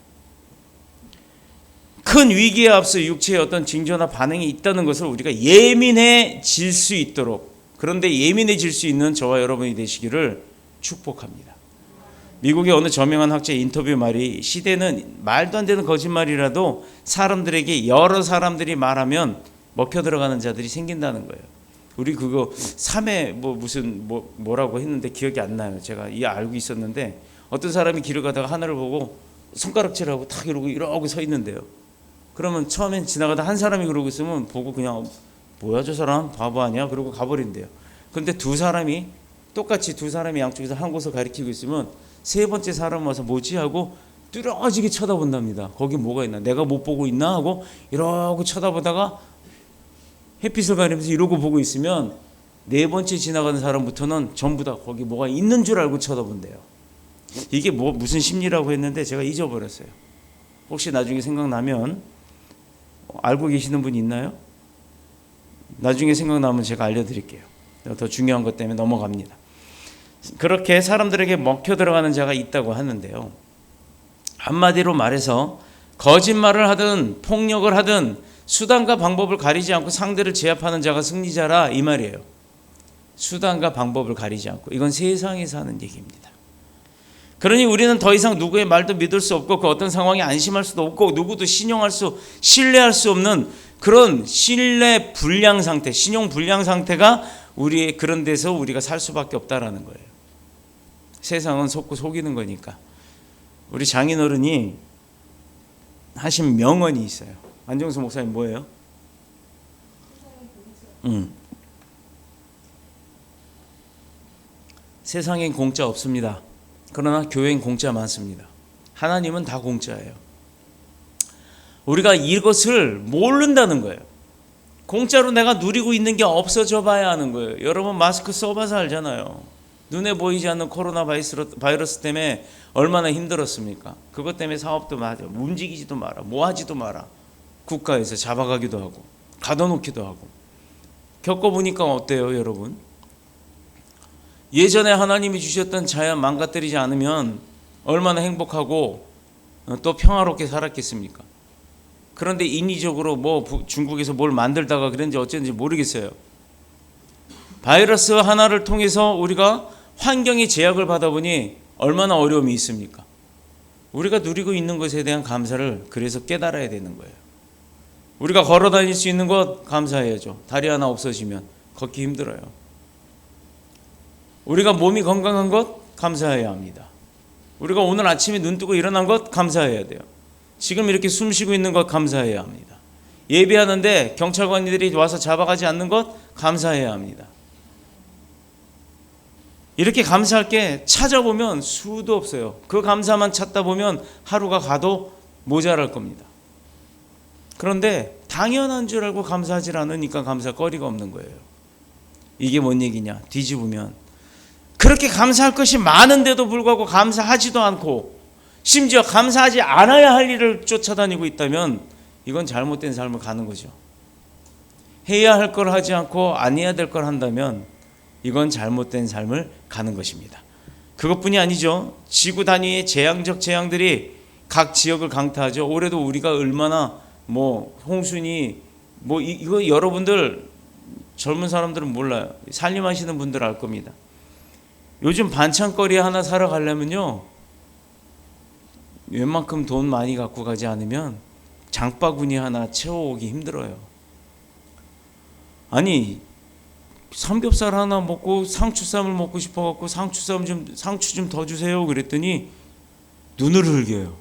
큰 위기에 앞서 육체의 어떤 징조나 반응이 있다는 것을 우리가 예민해질 수 있도록, 그런데 예민해질 수 있는 저와 여러분이 되시기를 축복합니다. 미국의 어느 저명한 학자의 인터뷰 말이, 시대는 말도 안 되는 거짓말이라도 사람들에게 여러 사람들이 말하면 먹혀 들어가는 자들이 생긴다는 거예요. 우리 그거 3회 뭐라고 했는데 기억이 안 나요. 제가 알고 있었는데 어떤 사람이 길을 가다가 하늘을 보고 손가락질하고 탁 이러고 서 있는데요. 그러면 처음엔 지나가다 한 사람이 그러고 있으면 보고 그냥 뭐야 저 사람 바보 아니야? 그러고 가버린대요. 그런데 두 사람이 양쪽에서 한 곳을 가리키고 있으면 세 번째 사람 와서 뭐지? 하고 뚫어지게 쳐다본답니다. 거기 뭐가 있나? 내가 못 보고 있나? 하고 이러고 쳐다보다가 햇빛을 가리면서 이러고 보고 있으면 네 번째 지나가는 사람부터는 전부 다 거기 뭐가 있는 줄 알고 쳐다본대요. 이게 무슨 심리라고 했는데 제가 잊어버렸어요. 혹시 나중에 생각나면 알고 계시는 분 있나요? 나중에 생각나면 제가 알려드릴게요. 더 중요한 것 때문에 넘어갑니다. 그렇게 사람들에게 먹혀 들어가는 자가 있다고 하는데요. 한마디로 말해서 거짓말을 하든 폭력을 하든 수단과 방법을 가리지 않고 상대를 제압하는 자가 승리자라 이 말이에요. 수단과 방법을 가리지 않고. 이건 세상에서 하는 얘기입니다. 그러니 우리는 더 이상 누구의 말도 믿을 수 없고 그 어떤 상황에 안심할 수도 없고 누구도 신뢰할 수 없는 그런 신뢰 불량 상태, 신용 불량 상태가 우리의 그런 데서 우리가 살 수밖에 없다라는 거예요. 세상은 속고 속이는 거니까. 우리 장인어른이 하신 명언이 있어요. 안정수 목사님 뭐예요? 세상엔 공짜 없습니다. 그러나 교회엔 공짜 많습니다. 하나님은 다 공짜예요. 우리가 이것을 모른다는 거예요. 공짜로 내가 누리고 있는 게 없어져 봐야 하는 거예요. 여러분 마스크 써봐서 알잖아요. 눈에 보이지 않는 코로나 바이러스 때문에 얼마나 힘들었습니까? 그것 때문에 사업도 마저 움직이지도 마라, 뭐 하지도 마라. 국가에서 잡아가기도 하고 가둬놓기도 하고. 겪어보니까 어때요 여러분? 예전에 하나님이 주셨던 자연 망가뜨리지 않으면 얼마나 행복하고 또 평화롭게 살았겠습니까? 그런데 인위적으로 중국에서 뭘 만들다가 그랬는지 어쨌는지 모르겠어요. 바이러스 하나를 통해서 우리가 환경의 제약을 받아보니 얼마나 어려움이 있습니까? 우리가 누리고 있는 것에 대한 감사를 그래서 깨달아야 되는 거예요. 우리가 걸어 다닐 수 있는 것 감사해야죠. 다리 하나 없어지면 걷기 힘들어요. 우리가 몸이 건강한 것 감사해야 합니다. 우리가 오늘 아침에 눈 뜨고 일어난 것 감사해야 돼요. 지금 이렇게 숨 쉬고 있는 것 감사해야 합니다. 예배하는데 경찰관들이 와서 잡아가지 않는 것 감사해야 합니다. 이렇게 감사할 게 찾아보면 수도 없어요. 그 감사만 찾다 보면 하루가 가도 모자랄 겁니다. 그런데 당연한 줄 알고 감사하지 않으니까 감사거리가 없는 거예요. 이게 뭔 얘기냐? 뒤집으면 그렇게 감사할 것이 많은데도 불구하고 감사하지도 않고 심지어 감사하지 않아야 할 일을 쫓아다니고 있다면 이건 잘못된 삶을 가는 거죠. 해야 할 걸 하지 않고 안 해야 될 걸 한다면 이건 잘못된 삶을 가는 것입니다. 그것뿐이 아니죠. 지구 단위의 재앙적 재앙들이 각 지역을 강타하죠. 올해도 우리가 얼마나 홍수니 이거 여러분들 젊은 사람들은 몰라요. 살림하시는 분들 알 겁니다. 요즘 반찬거리 하나 사러 가려면요, 웬만큼 돈 많이 갖고 가지 않으면 장바구니 하나 채워오기 힘들어요. 아니 삼겹살 하나 먹고 상추쌈을 먹고 싶어갖고 상추 좀 더 주세요 그랬더니 눈을 흘겨요.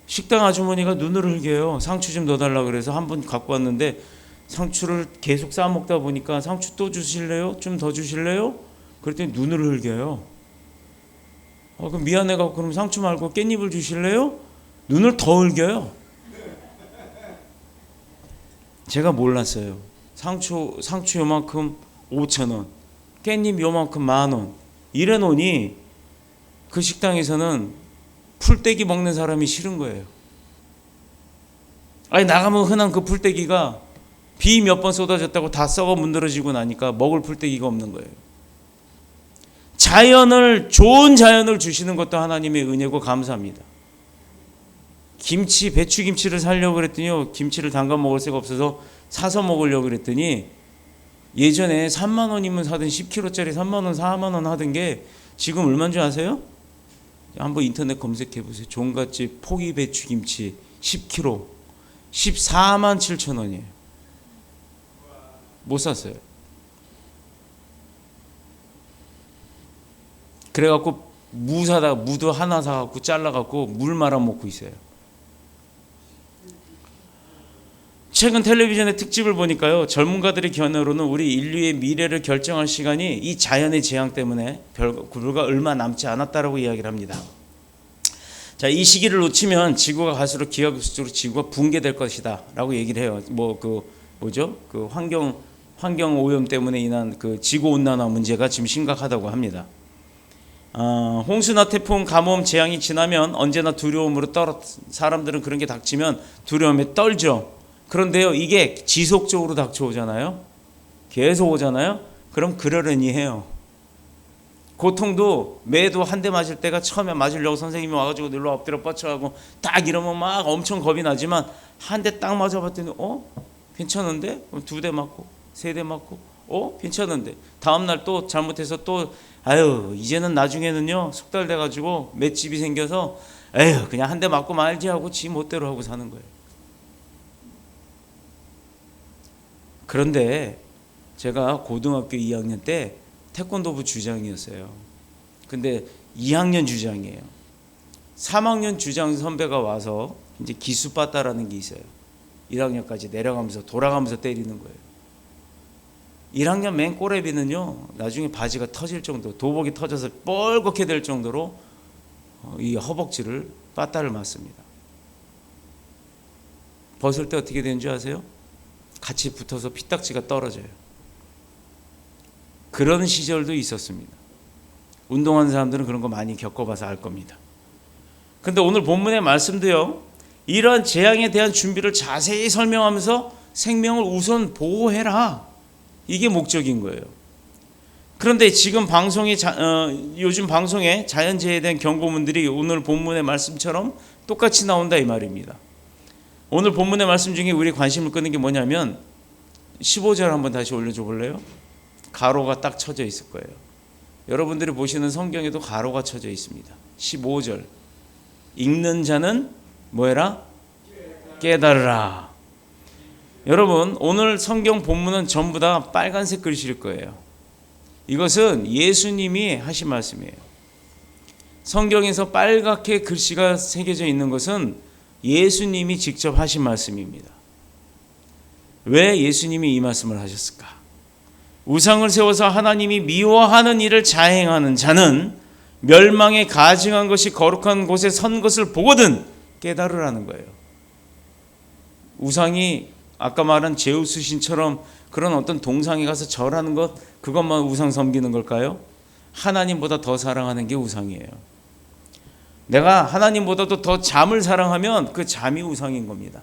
식당 아주머니가 눈을 흘겨요. 상추 좀 더 달라고 그래서 한 번 갖고 왔는데 상추를 계속 싸 먹다 보니까 상추 또 주실래요? 좀 더 주실래요? 그랬더니 눈을 흘겨요. 그럼 미안해갖고 그럼 상추 말고 깻잎을 주실래요? 눈을 더 흘겨요. 제가 몰랐어요. 상추 요만큼 5,000원, 깻잎 요만큼 10,000원 이래 놓으니 그 식당에서는 풀떼기 먹는 사람이 싫은 거예요. 아니 나가면 흔한 그 풀떼기가 비 몇 번 쏟아졌다고 다 썩어 문드러지고 나니까 먹을 풀떼기가 없는 거예요. 좋은 자연을 주시는 것도 하나님의 은혜고 감사합니다. 배추김치를 사려고 그랬더니요, 김치를 담가 먹을 새가 없어서 사서 먹으려고 그랬더니 예전에 3만 원이면 사던 10kg짜리 3만 원, 4만 원 하던 게 지금 얼마인 줄 아세요? 한번 인터넷 검색해 보세요. 종갓집 포기 배추김치 10kg 14만 7천 원이에요. 못 샀어요. 그래갖고 무도 하나 사갖고 잘라갖고 물 말아 먹고 있어요. 최근 텔레비전의 특집을 보니까요, 전문가들의 견해로는 우리 인류의 미래를 결정할 시간이 이 자연의 재앙 때문에 불과 얼마 남지 않았다라고 이야기를 합니다. 자, 이 시기를 놓치면 지구가 갈수록 기하급수적으로 지구가 붕괴될 것이다라고 얘기를 해요. 그 환경 오염 때문에 인한 그 지구 온난화 문제가 지금 심각하다고 합니다. 홍수나 태풍, 가뭄, 재앙이 지나면 언제나 두려움으로 사람들은 그런 게 닥치면 두려움에 떨죠. 그런데요, 이게 지속적으로 닥쳐오잖아요. 계속 오잖아요. 그럼 그러려니 해요. 고통도 매도 한 대 맞을 때가 처음에 맞으려고 선생님이 와가지고 눌러 엎드려 뻗쳐하고 딱 이러면 막 엄청 겁이 나지만 한 대 딱 맞아봤더니 괜찮은데? 두 대 맞고 세 대 맞고 괜찮은데 다음날 또 잘못해서 또 이제는 나중에는요 속달돼가지고 맷집이 생겨서 그냥 한 대 맞고 말지 하고 지 멋대로 하고 사는 거예요. 그런데 제가 고등학교 2학년 때 태권도부 주장이었어요. 근데 2학년 주장이에요. 3학년 주장 선배가 와서 이제 기수빠따라는 게 있어요. 1학년까지 내려가면서 돌아가면서 때리는 거예요. 1학년 맨 꼬레비는요 나중에 바지가 터질 정도, 도복이 터져서 뻘겋게 될 정도로 이 허벅지를 빠따를 맞습니다. 벗을 때 어떻게 되는 줄 아세요? 같이 붙어서 피딱지가 떨어져요. 그런 시절도 있었습니다. 운동하는 사람들은 그런 거 많이 겪어봐서 알 겁니다. 근데 오늘 본문의 말씀도요 이러한 재앙에 대한 준비를 자세히 설명하면서 생명을 우선 보호해라, 이게 목적인 거예요. 그런데 지금 요즘 방송에 자연재해에 대한 경고문들이 오늘 본문의 말씀처럼 똑같이 나온다 이 말입니다. 오늘 본문의 말씀 중에 우리 관심을 끄는 게 뭐냐면 15절 한번 다시 올려줘 볼래요? 가로가 딱 쳐져 있을 거예요. 여러분들이 보시는 성경에도 가로가 쳐져 있습니다. 15절 읽는 자는 뭐해라? 깨달으라. 여러분 오늘 성경 본문은 전부 다 빨간색 글씨일 거예요. 이것은 예수님이 하신 말씀이에요. 성경에서 빨갛게 글씨가 새겨져 있는 것은 예수님이 직접 하신 말씀입니다. 왜 예수님이 이 말씀을 하셨을까? 우상을 세워서 하나님이 미워하는 일을 자행하는 자는 멸망에 가증한 것이 거룩한 곳에 선 것을 보거든 깨달으라는 거예요. 우상이 아까 말한 제우스 신처럼 그런 어떤 동상에 가서 절하는 것, 그것만 우상 섬기는 걸까요? 하나님보다 더 사랑하는 게 우상이에요. 내가 하나님보다도 더 잠을 사랑하면 그 잠이 우상인 겁니다.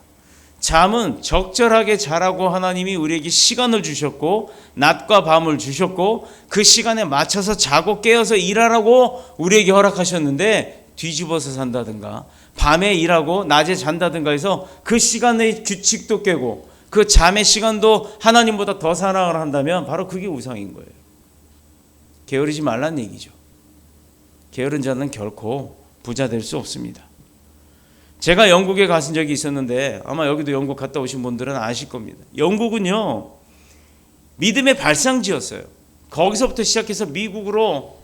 잠은 적절하게 자라고 하나님이 우리에게 시간을 주셨고 낮과 밤을 주셨고 그 시간에 맞춰서 자고 깨어서 일하라고 우리에게 허락하셨는데 뒤집어서 산다든가 밤에 일하고 낮에 잔다든가 해서 그 시간의 규칙도 깨고 그 잠의 시간도 하나님보다 더 사랑을 한다면 바로 그게 우상인 거예요. 게으르지 말란 얘기죠. 게으른 자는 결코 부자 될 수 없습니다. 제가 영국에 가신 적이 있었는데 아마 여기도 영국 갔다 오신 분들은 아실 겁니다. 영국은요 믿음의 발상지였어요. 거기서부터 시작해서 미국으로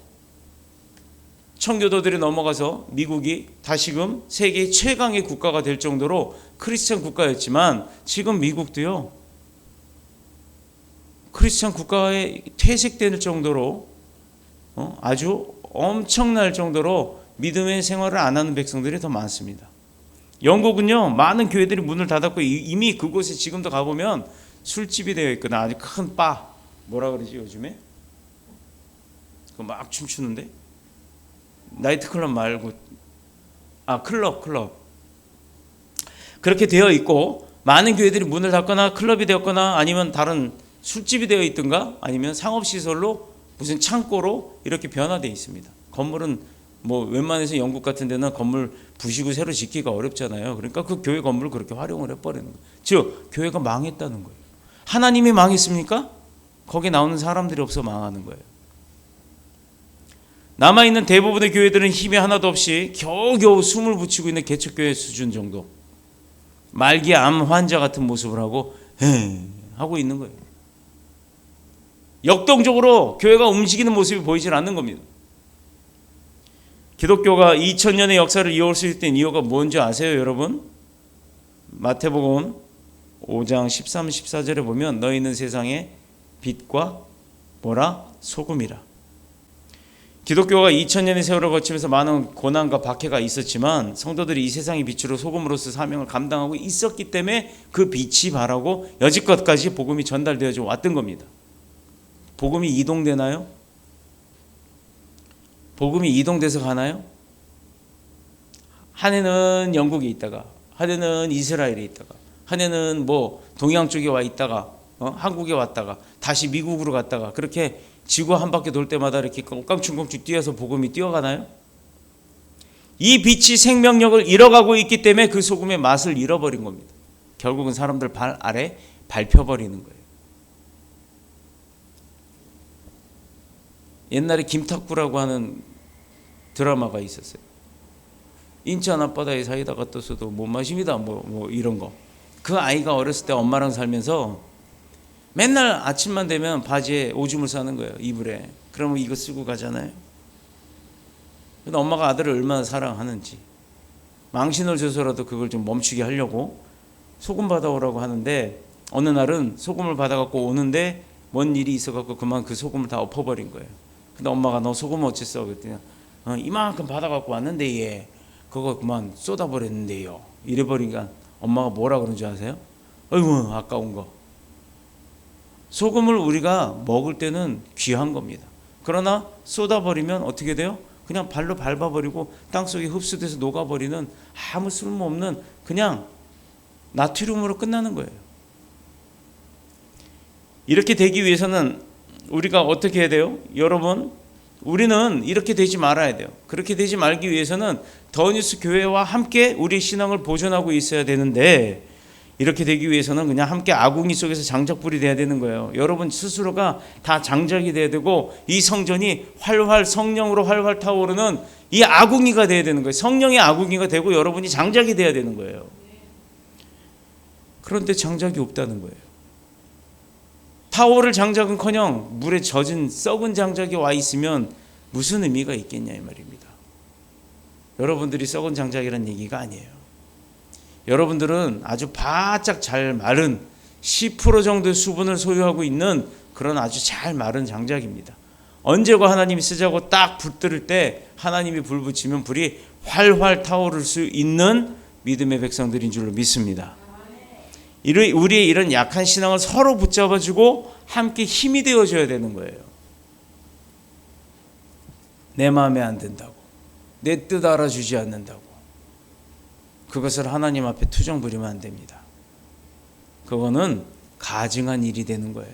청교도들이 넘어가서 미국이 다시금 세계 최강의 국가가 될 정도로 크리스찬 국가였지만 지금 미국도요 크리스찬 국가에 퇴색될 정도로 아주 엄청날 정도로 믿음의 생활을 안 하는 백성들이 더 많습니다. 영국은요 많은 교회들이 문을 닫았고 이미 그곳에 지금도 가보면 술집이 되어 있거나 아주 큰 바, 뭐라 그러지 요즘에? 그 막 춤추는데 나이트클럽 말고 클럽 그렇게 되어 있고 많은 교회들이 문을 닫거나 클럽이 되었거나 아니면 다른 술집이 되어 있든가 아니면 상업시설로 무슨 창고로 이렇게 변화되어 있습니다. 건물은 뭐 웬만해서 영국 같은 데는 건물 부시고 새로 짓기가 어렵잖아요. 그러니까 그 교회 건물을 그렇게 활용을 해버리는 거예요. 즉 교회가 망했다는 거예요. 하나님이 망했습니까? 거기에 나오는 사람들이 없어 망하는 거예요. 남아있는 대부분의 교회들은 힘이 하나도 없이 겨우겨우 숨을 붙이고 있는 개척교회 수준 정도, 말기 암 환자 같은 모습을 하고 있는 거예요. 역동적으로 교회가 움직이는 모습이 보이질 않는 겁니다. 기독교가 2000년의 역사를 이어올 수 있는 이유가 뭔지 아세요, 여러분? 마태복음 5장 13, 14절에 보면 너희는 세상의 빛과 소금이라. 기독교가 2000년의 세월을 거치면서 많은 고난과 박해가 있었지만 성도들이 이 세상의 빛으로 소금으로서 사명을 감당하고 있었기 때문에 그 빛이 바라고 여지껏까지 복음이 전달되어져 왔던 겁니다. 복음이 이동되나요? 복음이 이동돼서 가나요? 한 해는 영국에 있다가, 한 해는 이스라엘에 있다가, 한 해는 뭐 동양 쪽에 와 있다가, 한국에 왔다가, 다시 미국으로 갔다가, 그렇게 지구 한 바퀴 돌 때마다 이렇게 깡충깡충 뛰어서 복음이 뛰어가나요? 이 빛이 생명력을 잃어가고 있기 때문에 그 소금의 맛을 잃어버린 겁니다. 결국은 사람들 발 아래 밟혀버리는 거예요. 옛날에 김탁구라고 하는 드라마가 있었어요. 인천 앞바다에 사이다가 떠서도 못 마십니다. 뭐 이런 거. 그 아이가 어렸을 때 엄마랑 살면서 맨날 아침만 되면 바지에 오줌을 싸는 거예요. 이불에. 그러면 이거 쓰고 가잖아요. 근데 엄마가 아들을 얼마나 사랑하는지 망신을 줘서라도 그걸 좀 멈추게 하려고 소금 받아오라고 하는데, 어느 날은 소금을 받아갖고 오는데 뭔 일이 있어갖고 그만 그 소금을 다 엎어버린 거예요. 근데 엄마가 너 소금 어쨌어? 그랬더니 이만큼 받아갖고 왔는데 얘 그거 그만 쏟아버렸는데요. 이래버리니까 엄마가 뭐라 그런 줄 아세요? 어이구 아까운 거. 소금을 우리가 먹을 때는 귀한 겁니다. 그러나 쏟아버리면 어떻게 돼요? 그냥 발로 밟아버리고 땅속에 흡수돼서 녹아버리는 아무 쓸모없는 그냥 나트륨으로 끝나는 거예요. 이렇게 되기 위해서는 우리가 어떻게 해야 돼요? 여러분, 우리는 이렇게 되지 말아야 돼요. 그렇게 되지 말기 위해서는 더뉴스 교회와 함께 우리 신앙을 보존하고 있어야 되는데, 이렇게 되기 위해서는 그냥 함께 아궁이 속에서 장작불이 돼야 되는 거예요. 여러분 스스로가 다 장작이 돼야 되고, 이 성전이 활활 성령으로 활활 타오르는 이 아궁이가 돼야 되는 거예요. 성령의 아궁이가 되고 여러분이 장작이 돼야 되는 거예요. 그런데 장작이 없다는 거예요. 타오를 장작은커녕 물에 젖은 썩은 장작이 와 있으면 무슨 의미가 있겠냐 이 말입니다. 여러분들이 썩은 장작이란 얘기가 아니에요. 여러분들은 아주 바짝 잘 마른 10% 정도의 수분을 소유하고 있는 그런 아주 잘 마른 장작입니다. 언제고 하나님이 쓰자고 딱 불 때 하나님이 불 붙이면 불이 활활 타오를 수 있는 믿음의 백성들인 줄로 믿습니다. 우리의 이런 약한 신앙을 서로 붙잡아주고 함께 힘이 되어줘야 되는 거예요. 내 마음에 안 든다고, 내 뜻 알아주지 않는다고 그것을 하나님 앞에 투정 부리면 안 됩니다. 그거는 가증한 일이 되는 거예요.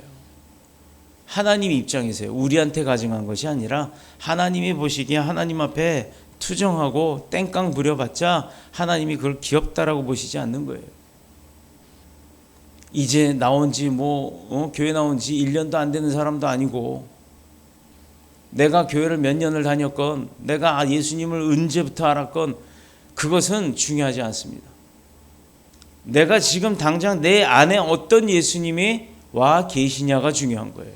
하나님 입장에서요. 우리한테 가증한 것이 아니라 하나님이 보시기에 하나님 앞에 투정하고 땡깡 부려봤자 하나님이 그걸 귀엽다라고 보시지 않는 거예요. 이제 나온 지 교회 나온 지 1년도 안 되는 사람도 아니고, 내가 교회를 몇 년을 다녔건, 내가 예수님을 언제부터 알았건 그것은 중요하지 않습니다. 내가 지금 당장 내 안에 어떤 예수님이 와 계시냐가 중요한 거예요.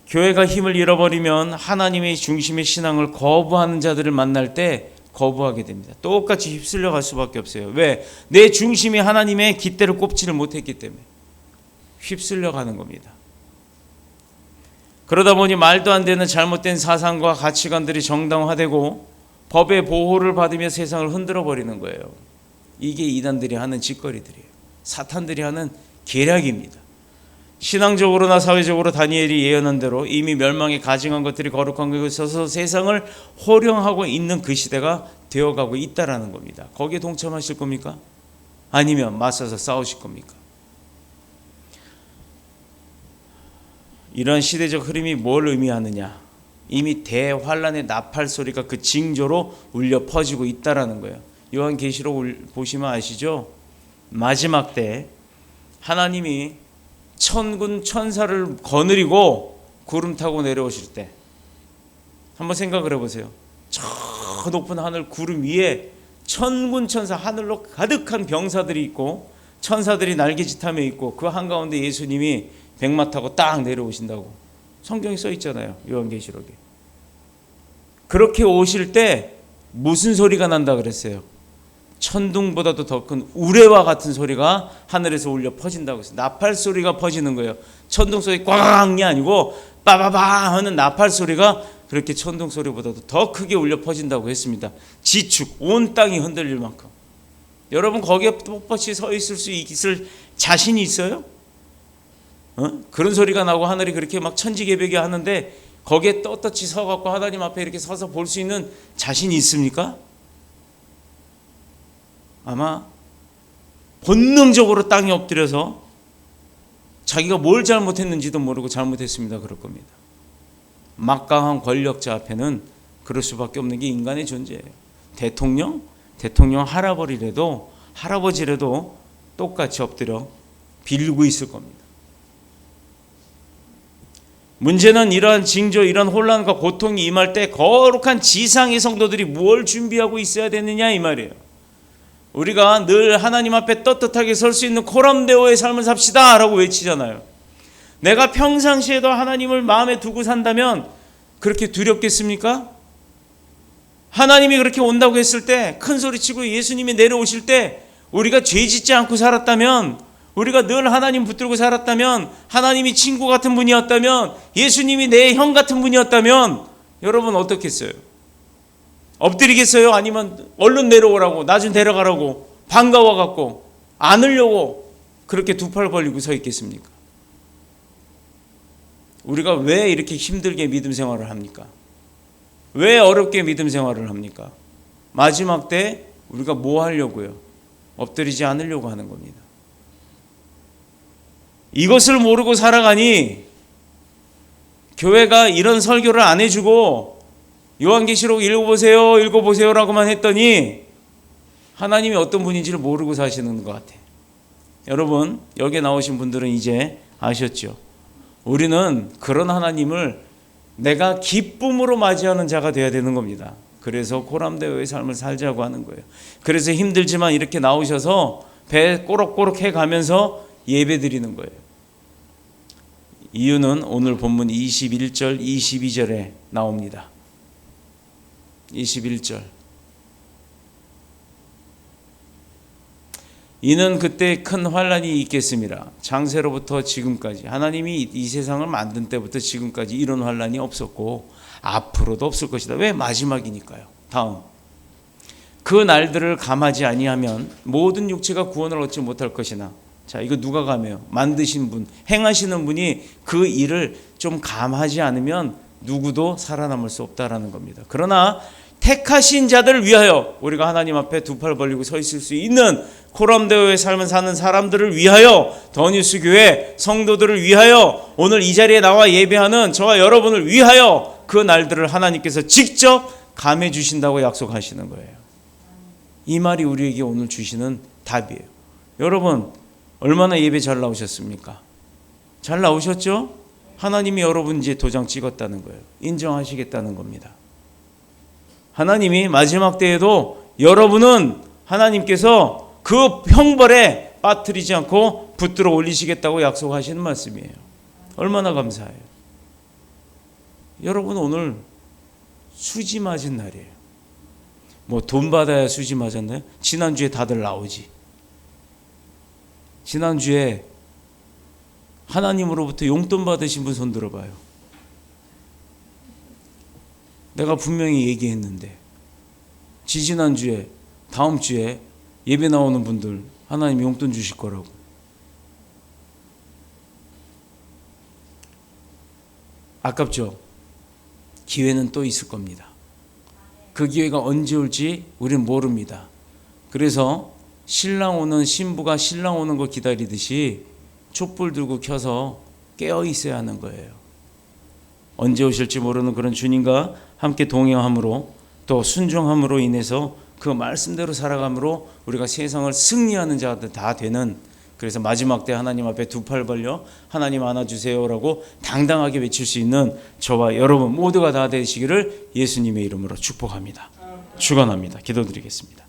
교회가 힘을 잃어버리면 하나님의 중심의 신앙을 거부하는 자들을 만날 때 거부하게 됩니다. 똑같이 휩쓸려 갈 수밖에 없어요. 왜? 내 중심이 하나님의 깃대를 꼽지를 못했기 때문에 휩쓸려 가는 겁니다. 그러다 보니 말도 안 되는 잘못된 사상과 가치관들이 정당화되고 법의 보호를 받으며 세상을 흔들어 버리는 거예요. 이게 이단들이 하는 짓거리들이에요. 사탄들이 하는 계략입니다. 신앙적으로나 사회적으로 다니엘이 예언한 대로 이미 멸망에 가증한 것들이 거룩한 곳에 있어서 세상을 호령하고 있는 그 시대가 되어가고 있다라는 겁니다. 거기에 동참하실 겁니까? 아니면 맞서서 싸우실 겁니까? 이런 시대적 흐름이 뭘 의미하느냐? 이미 대환란의 나팔 소리가 그 징조로 울려 퍼지고 있다라는 거예요. 요한계시록 보시면 아시죠? 마지막 때 하나님이 천군 천사를 거느리고 구름 타고 내려오실 때 한번 생각을 해보세요. 저 높은 하늘 구름 위에 천군 천사, 하늘로 가득한 병사들이 있고 천사들이 날개짓하며 있고 그 한가운데 예수님이 백마 타고 딱 내려오신다고 성경에 써 있잖아요. 요한계시록에. 그렇게 오실 때 무슨 소리가 난다 그랬어요? 천둥보다도 더 큰 우레와 같은 소리가 하늘에서 울려 퍼진다고 했어요. 나팔 소리가 퍼지는 거예요. 천둥 소리 꽝이 아니고 빠바바 하는 나팔 소리가 그렇게 천둥 소리보다도 더 크게 울려 퍼진다고 했습니다. 지축, 온 땅이 흔들릴 만큼. 여러분 거기에 뻣뻣이 서 있을 자신이 있어요? 그런 소리가 나고 하늘이 그렇게 막 천지개벽이 하는데 거기에 떳떳이 서갖고 하나님 앞에 이렇게 서서 볼 수 있는 자신이 있습니까? 아마 본능적으로 땅에 엎드려서 자기가 뭘 잘못했는지도 모르고 잘못했습니다 그럴 겁니다. 막강한 권력자 앞에는 그럴 수밖에 없는 게 인간의 존재예요. 대통령 할아버지라도 똑같이 엎드려 빌고 있을 겁니다. 문제는 이러한 징조, 이런 혼란과 고통이 임할 때 거룩한 지상의 성도들이 뭘 준비하고 있어야 되느냐 이 말이에요. 우리가 늘 하나님 앞에 떳떳하게 설 수 있는 코람데오의 삶을 삽시다 라고 외치잖아요. 내가 평상시에도 하나님을 마음에 두고 산다면 그렇게 두렵겠습니까? 하나님이 그렇게 온다고 했을 때, 큰 소리치고 예수님이 내려오실 때 우리가 죄 짓지 않고 살았다면, 우리가 늘 하나님 붙들고 살았다면, 하나님이 친구 같은 분이었다면, 예수님이 내 형 같은 분이었다면 여러분 어떻겠어요? 엎드리겠어요? 아니면 얼른 내려오라고, 나 좀 데려가라고, 반가워갖고 안으려고 그렇게 두 팔 벌리고 서 있겠습니까? 우리가 왜 이렇게 힘들게 믿음 생활을 합니까? 왜 어렵게 믿음 생활을 합니까? 마지막 때 우리가 뭐 하려고요? 엎드리지 않으려고 하는 겁니다. 이것을 모르고 살아가니 교회가 이런 설교를 안 해주고 요한계시록 읽어보세요 라고만 했더니 하나님이 어떤 분인지를 모르고 사시는 것 같아요. 여러분 여기에 나오신 분들은 이제 아셨죠? 우리는 그런 하나님을 내가 기쁨으로 맞이하는 자가 되어야 되는 겁니다. 그래서 코람데오의 삶을 살자고 하는 거예요. 그래서 힘들지만 이렇게 나오셔서 배 꼬록꼬록 해가면서 예배 드리는 거예요. 이유는 오늘 본문 21절 22절에 나옵니다. 21절. 이는 그때 큰 환란이 있겠습니다. 장세로부터 지금까지, 하나님이 이 세상을 만든 때부터 지금까지 이런 환란이 없었고 앞으로도 없을 것이다. 왜? 마지막이니까요. 다음. 그 날들을 감하지 아니하면 모든 육체가 구원을 얻지 못할 것이나. 자, 이거 누가 감해요? 만드신 분, 행하시는 분이 그 일을 좀 감하지 않으면 누구도 살아남을 수 없다라는 겁니다. 그러나 택하신 자들을 위하여, 우리가 하나님 앞에 두 팔 벌리고 서 있을 수 있는 코람데오의 삶을 사는 사람들을 위하여, 더뉴스 교회 성도들을 위하여, 오늘 이 자리에 나와 예배하는 저와 여러분을 위하여 그 날들을 하나님께서 직접 감해 주신다고 약속하시는 거예요. 이 말이 우리에게 오늘 주시는 답이에요. 여러분 얼마나 예배 잘 나오셨습니까? 잘 나오셨죠? 하나님이 여러분 이제 도장 찍었다는 거예요. 인정하시겠다는 겁니다. 하나님이 마지막 때에도 여러분은 하나님께서 그 형벌에 빠뜨리지 않고 붙들어 올리시겠다고 약속하시는 말씀이에요. 얼마나 감사해요. 여러분 오늘 수지 맞은 날이에요. 뭐 돈 받아야 수지 맞았나요? 지난주에 다들 나오지. 지난주에 하나님으로부터 용돈 받으신 분 손 들어봐요. 내가 분명히 얘기했는데 지지난주에, 다음 주에 예배 나오는 분들 하나님 용돈 주실 거라고. 아깝죠? 기회는 또 있을 겁니다. 그 기회가 언제 올지 우리는 모릅니다. 그래서 신랑 오는, 신부가 신랑 오는 거 기다리듯이 촛불 들고 켜서 깨어 있어야 하는 거예요. 언제 오실지 모르는 그런 주님과 함께 동행함으로, 또 순종함으로 인해서 그 말씀대로 살아감으로 우리가 세상을 승리하는 자들 다 되는, 그래서 마지막 때 하나님 앞에 두 팔 벌려 하나님 안아주세요라고 당당하게 외칠 수 있는 저와 여러분 모두가 다 되시기를 예수님의 이름으로 축복합니다. 축원합니다. 기도드리겠습니다.